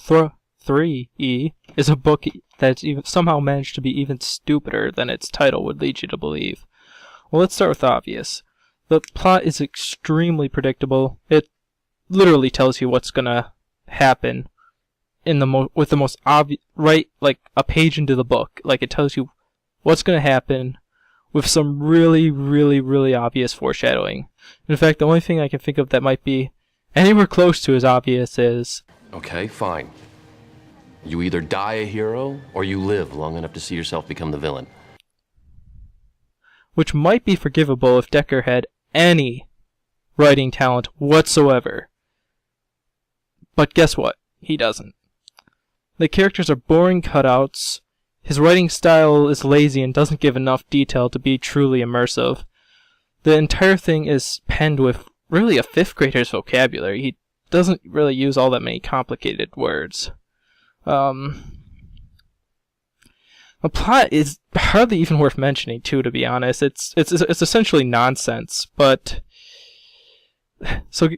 Thr3e is a book that's even somehow managed to be even stupider than its title would lead you to believe. Well, let's start with the obvious. The plot is extremely predictable. It literally tells you what's gonna happen in the with the most obvious, right, like a page into the book. Like, it tells you what's gonna happen with some really, really, really obvious foreshadowing. In fact, the only thing I can think of that might be anywhere close to as obvious is... Okay, fine. You either die a hero, or you live long enough to see yourself become the villain. Which might be forgivable if Decker had any writing talent whatsoever. But guess what? He doesn't. The characters are boring cutouts. His writing style is lazy and doesn't give enough detail to be truly immersive. The entire thing is penned with really a 5th grader's vocabulary. He doesn't really use all that many complicated words. The plot is hardly even worth mentioning, too, to be honest. It's essentially nonsense, but... So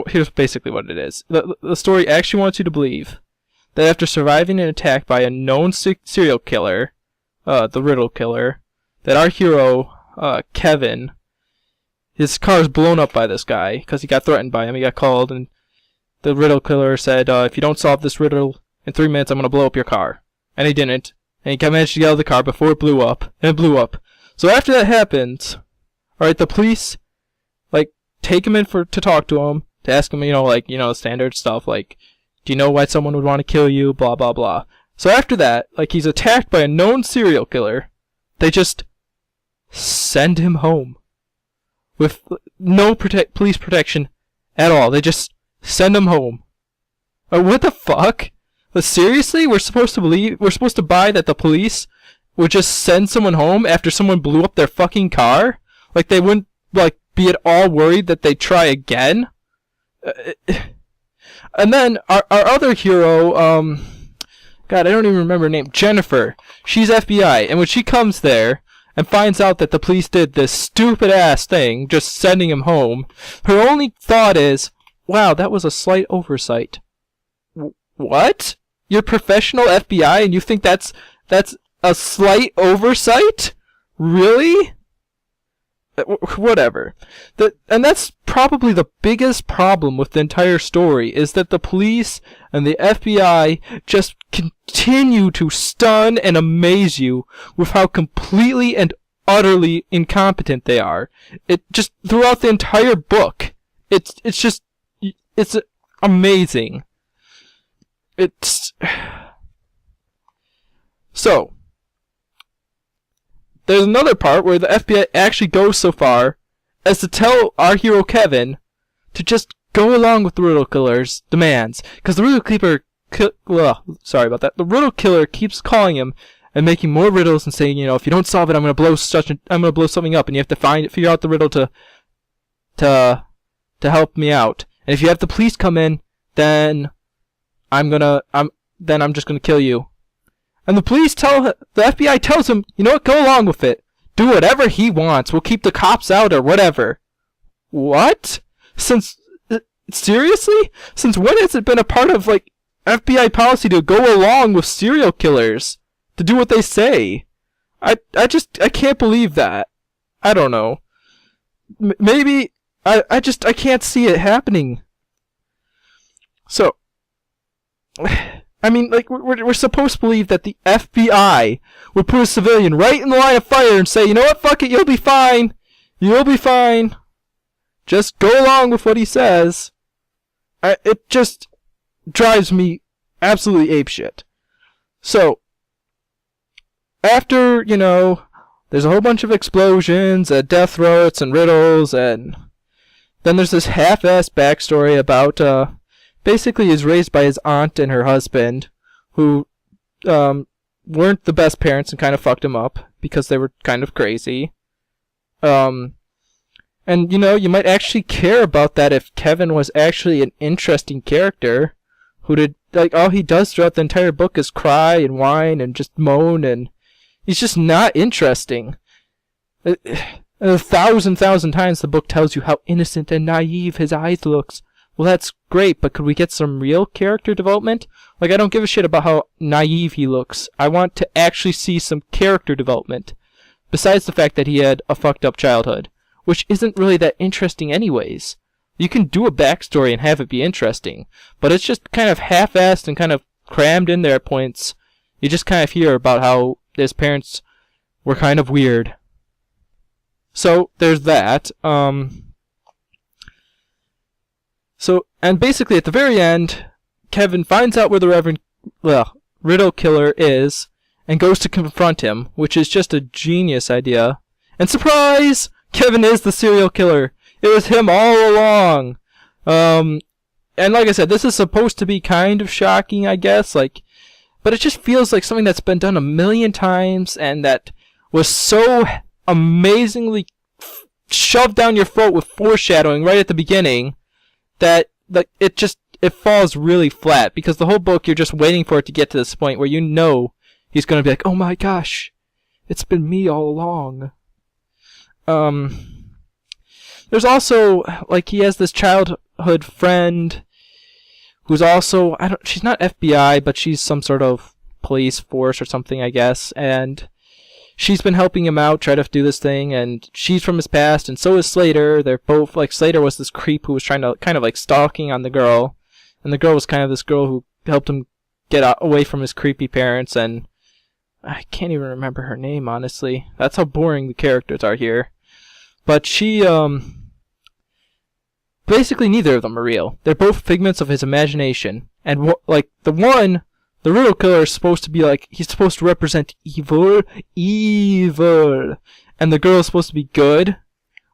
here's basically what it is. The story actually wants you to believe that after surviving an attack by a known serial killer, the Riddle Killer, that our hero, Kevin, his car is blown up by this guy because he got threatened by him. He got called, and the Riddle Killer said, if you don't solve this riddle in 3 minutes, I'm going to blow up your car. And he didn't. And he managed to get out of the car before it blew up. And it blew up. So after that happens, alright, the police, take him in to talk to him, to ask him, standard stuff, like, do you know why someone would want to kill you, blah, blah, blah. So after that, he's attacked by a known serial killer, they just send him home. With no police protection at all. They just send him home. What the fuck? But seriously? We're supposed to buy that the police would just send someone home after someone blew up their fucking car? Like, they wouldn't, be at all worried that they'd try again? And then, our other hero, God, I don't even remember her name, Jennifer. She's FBI, and when she comes there and finds out that the police did this stupid-ass thing, just sending him home, her only thought is, wow, that was a slight oversight. What? You're professional FBI and you think that's a slight oversight? Really? Whatever. And that's probably the biggest problem with the entire story, is that the police and the FBI just continue to stun and amaze you with how completely and utterly incompetent they are. It just, throughout the entire book, it's amazing. So, there's another part where the FBI actually goes so far as to tell our hero Kevin to just go along with the Riddle Killer's demands, because the Riddle Killer, the Riddle Killer keeps calling him and making more riddles and saying, if you don't solve it, I'm gonna blow something up, and you have to figure out the riddle to help me out. And if you have the police come in, then I'm just gonna kill you. And the FBI tells him, you know what, go along with it. Do whatever he wants. We'll keep the cops out or whatever. What? Seriously? Since when has it been a part of, FBI policy to go along with serial killers? To do what they say? I can't believe that. I don't know. Maybe, I can't see it happening. So, we're supposed to believe that the FBI would put a civilian right in the line of fire and say, you know what, fuck it, you'll be fine. You'll be fine. Just go along with what he says. It just drives me absolutely apeshit. So, after, there's a whole bunch of explosions, death throats, and riddles, and then there's this half-assed backstory about, basically he's raised by his aunt and her husband, who weren't the best parents and kind of fucked him up because they were kind of crazy. And you might actually care about that if Kevin was actually an interesting character who did, all he does throughout the entire book is cry and whine and just moan, and he's just not interesting. 1,000 times the book tells you how innocent and naive his eyes looks. well, that's great, but could we get some real character development? Like, I don't give a shit about how naive he looks. I want to actually see some character development. Besides the fact that he had a fucked up childhood, which isn't really that interesting anyways. You can do a backstory and have it be interesting, but it's just kind of half-assed and kind of crammed in there at points. You just kind of hear about how his parents were kind of weird. So, there's that. And basically at the very end, Kevin finds out where the Riddle Killer is, and goes to confront him, which is just a genius idea. And surprise! Kevin is the serial killer. It was him all along. And like I said, this is supposed to be kind of shocking, I guess, but it just feels like something that's been done a million times, and that was so amazingly shoved down your throat with foreshadowing right at the beginning, that it falls really flat, because the whole book you're just waiting for it to get to this point where you know he's gonna be like, oh my gosh, it's been me all along. There's also, he has this childhood friend who's also, she's not FBI, but she's some sort of police force or something, I guess, and she's been helping him out, try to do this thing, and she's from his past, and so is Slater. They're both, Slater was this creep who was trying to, kind of stalking on the girl, and the girl was kind of this girl who helped him get away from his creepy parents, and I can't even remember her name, honestly. That's how boring the characters are here. But she, basically neither of them are real. They're both figments of his imagination. And, the Riddle Killer is supposed to be, he's supposed to represent evil. And the girl is supposed to be good.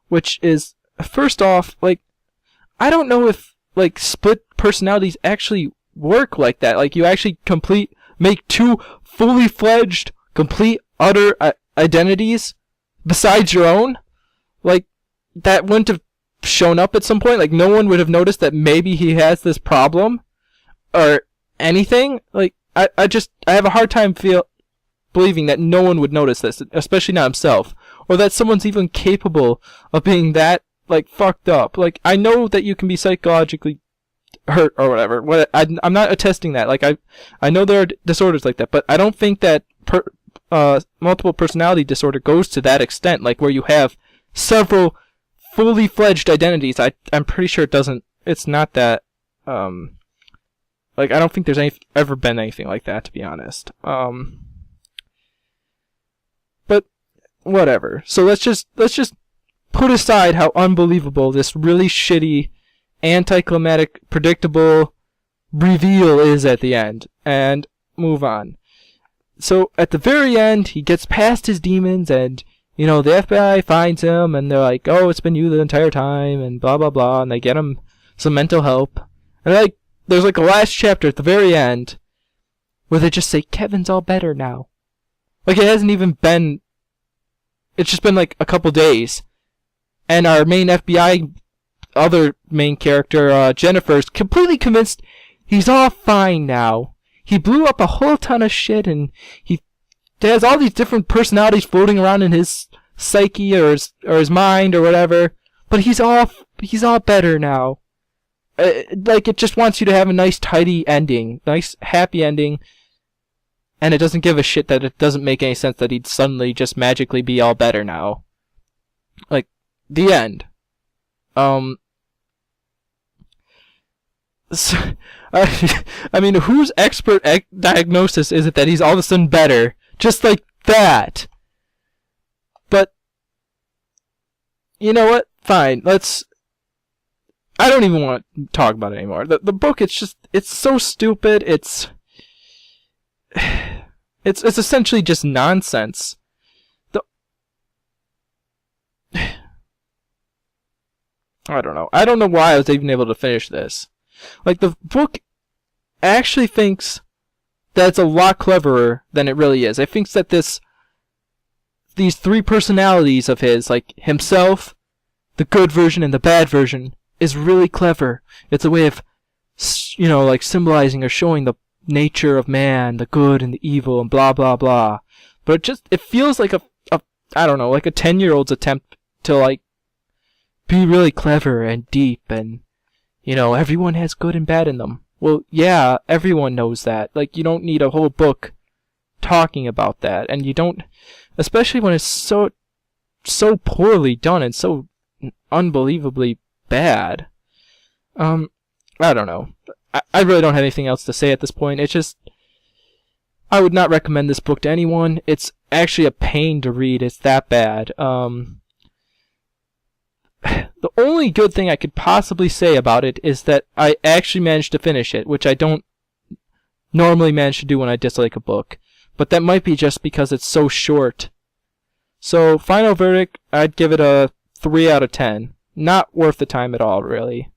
Which is, first off, I don't know if, split personalities actually work like that. You actually make two fully fledged, complete, utter identities besides your own. That wouldn't have shown up at some point. No one would have noticed that maybe he has this problem or anything. I have a hard time believing that no one would notice this, especially not himself, or that someone's even capable of being that fucked up. I know that you can be psychologically hurt or whatever. I'm not attesting that. I know there are disorders like that, but I don't think that multiple personality disorder goes to that extent, where you have several fully fledged identities. I'm pretty sure it doesn't. It's not that. I don't think there's ever been anything like that, to be honest. But whatever. So let's just put aside how unbelievable this really shitty, anticlimactic, predictable reveal is at the end, and move on. So at the very end, he gets past his demons, and the FBI finds him, and they're like, oh, it's been you the entire time, and blah blah blah, and they get him some mental help, and there's a last chapter at the very end where they just say, Kevin's all better now. It hasn't even been, it's just been a couple days. And our main FBI, other main character, Jennifer's completely convinced he's all fine now. He blew up a whole ton of shit, and he has all these different personalities floating around in his psyche or his mind or whatever. But he's all better now. It just wants you to have a nice, tidy ending. Nice, happy ending. And it doesn't give a shit that it doesn't make any sense that he'd suddenly just magically be all better now. The end. So, whose expert diagnosis is it that he's all of a sudden better? Just like that. But, you know what? Fine. I don't even want to talk about it anymore. The book, it's so stupid. It's essentially just nonsense. I don't know. I don't know why I was even able to finish this. The book actually thinks that it's a lot cleverer than it really is. It thinks that these three personalities of his, himself, the good version, and the bad version, is really clever. It's a way of, symbolizing or showing the nature of man, the good and the evil, and blah, blah, blah. But it feels like a 10-year-old's attempt to, be really clever and deep, and everyone has good and bad in them. Well, yeah, everyone knows that. Like, you don't need a whole book talking about that, and you don't, especially when it's so poorly done and so unbelievably bad. I don't know. I really don't have anything else to say at this point. It's just, I would not recommend this book to anyone. It's actually a pain to read. It's that bad. The only good thing I could possibly say about it is that I actually managed to finish it, which I don't normally manage to do when I dislike a book. But that might be just because it's so short. So, final verdict, I'd give it a 3 out of 10. Not worth the time at all, really.